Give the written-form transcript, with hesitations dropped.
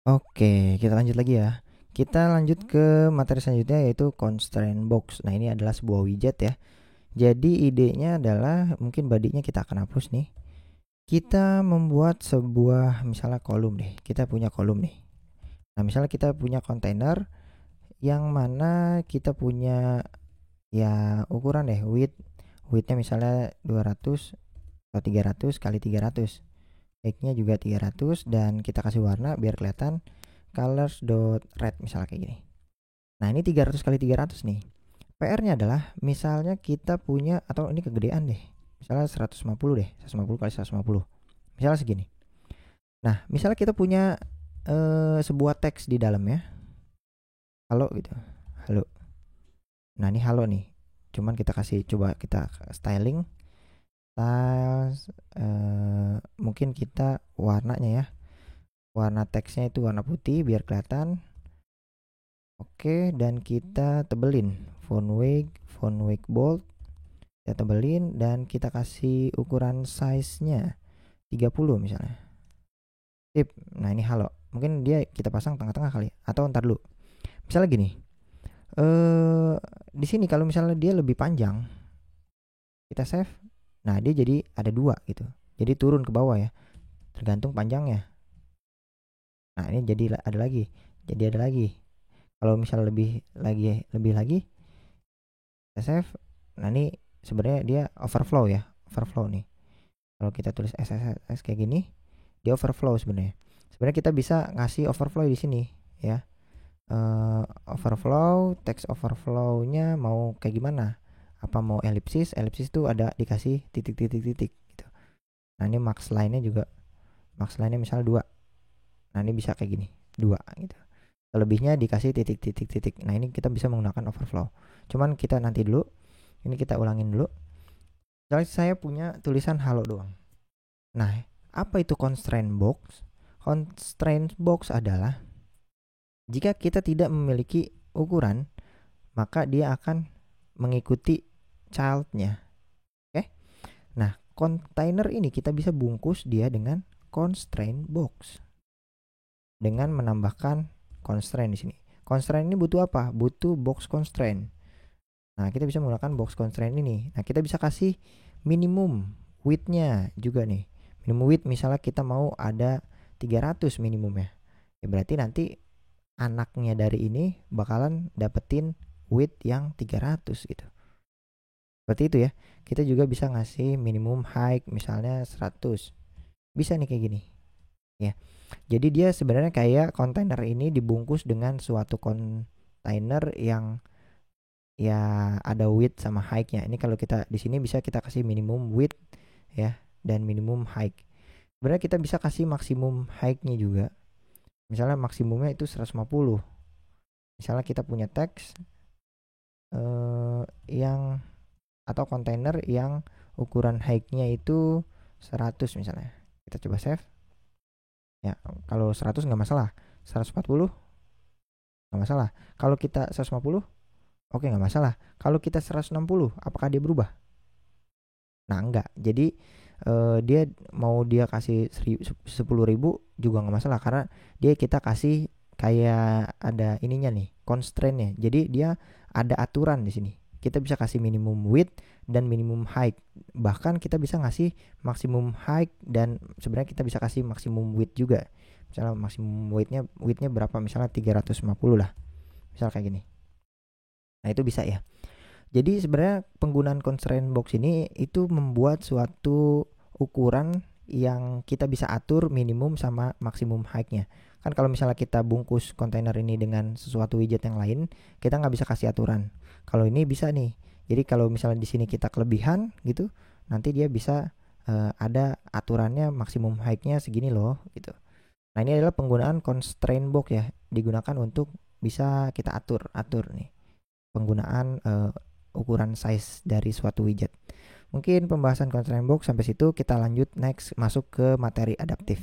Oke, kita lanjut lagi ya. Kita lanjut ke materi selanjutnya yaitu constraint box. Nah, ini adalah sebuah widget ya. Jadi idenya adalah mungkin badinya kita akan hapus nih. Kita membuat sebuah misalnya kolom deh. Kita punya kolom nih. Nah, misalnya kita punya kontainer yang mana kita punya ya ukuran deh widthnya misalnya 200 atau 300 kali 300. Height-nya juga 300 dan kita kasih warna biar kelihatan colors.red misalnya kayak gini. Nah, ini 300 kali 300 nih. PR-nya adalah misalnya kita punya atau ini kegedean deh. Misalnya 150 deh, 150 kali 150. Misalnya segini. Nah, misalnya kita punya sebuah teks di dalamnya. Halo gitu. Halo. Nah, ini halo nih. Cuman kita kasih coba kita styling. Style mungkin kita warnanya ya. Warna teksnya itu warna putih biar kelihatan. Oke, dan kita tebelin font weight bold. Kita tebelin dan kita kasih ukuran size-nya 30 misalnya. Tip. Nah, ini halo. Mungkin dia kita pasang tengah-tengah kali atau ntar dulu. Misalnya gini. Di sini kalau misalnya dia lebih panjang, kita save. Nah, dia jadi ada dua gitu. Jadi turun ke bawah ya. Tergantung panjangnya. Nah, ini jadi ada lagi. Jadi ada lagi. Kalau misalnya lebih lagi kita save. Nah, ini sebenarnya dia overflow ya. Overflow nih. Kalau kita tulis SSS kayak gini, dia overflow sebenarnya. Sebenarnya kita bisa ngasih overflow di sini ya. Overflow, text overflow-nya mau kayak gimana? Apa mau elipsis? Elipsis tuh ada dikasih titik-titik-titik gitu. Nah, ini max line-nya juga. Max line-nya misal 2. Nah, ini bisa kayak gini, 2 gitu. Lebihnya dikasih titik-titik-titik. Nah, ini kita bisa menggunakan overflow. Cuman kita nanti dulu. Ini kita ulangin dulu. Misalnya saya punya tulisan halo doang. Nah, apa itu constraint box? Constraint box adalah jika kita tidak memiliki ukuran, maka dia akan mengikuti child-nya. Oke? Nah, container ini kita bisa bungkus dia dengan constraint box. Dengan menambahkan constraint di sini. Constraint ini butuh apa? Butuh box constraint. Nah, kita bisa menggunakan box constraint ini. Nah, kita bisa kasih minimum width-nya juga nih. Minimum width misalnya kita mau ada 300 minimumnya. Ya berarti nanti anaknya dari ini bakalan dapetin width yang 300 gitu. Seperti itu ya. Kita juga bisa ngasih minimum height misalnya 100. Bisa nih kayak gini. Ya. Jadi dia sebenarnya kayak kontainer ini dibungkus dengan suatu kontainer yang ya ada width sama height-nya. Ini kalau kita di sini bisa kita kasih minimum width ya dan minimum height. Sebenarnya kita bisa kasih maksimum height-nya juga. Misalnya maksimumnya itu 150. Misalnya kita punya teks yang atau kontainer yang ukuran height-nya itu 100 misalnya. Kita coba save. Ya, kalau 100 nggak masalah. 140 nggak masalah. Kalau kita 150, oke nggak masalah. Kalau kita 160, apakah dia berubah? Nah, enggak. Jadi dia mau dia kasih 10.000 juga nggak masalah karena dia kita kasih kayak ada ininya nih, constraint-nya. Jadi dia ada aturan di sini. Kita bisa kasih minimum width dan minimum height. Bahkan kita bisa ngasih maksimum height dan sebenarnya kita bisa kasih maksimum width juga. Misalnya maksimum widthnya berapa? Misalnya 350 lah. Misal kayak gini. Nah, itu bisa ya. Jadi sebenarnya penggunaan constraint box ini itu membuat suatu ukuran yang kita bisa atur minimum sama maksimum height-nya. Kan kalau misalnya kita bungkus kontainer ini dengan sesuatu widget yang lain, kita nggak bisa kasih aturan. Kalau ini bisa nih. Jadi kalau misalnya di sini kita kelebihan gitu, nanti dia bisa ada aturannya maksimum height-nya segini loh gitu. Nah, ini adalah penggunaan constraint box ya, digunakan untuk bisa kita atur nih penggunaan ukuran size dari suatu widget. Mungkin pembahasan constraint box sampai situ, kita lanjut next masuk ke materi adaptif.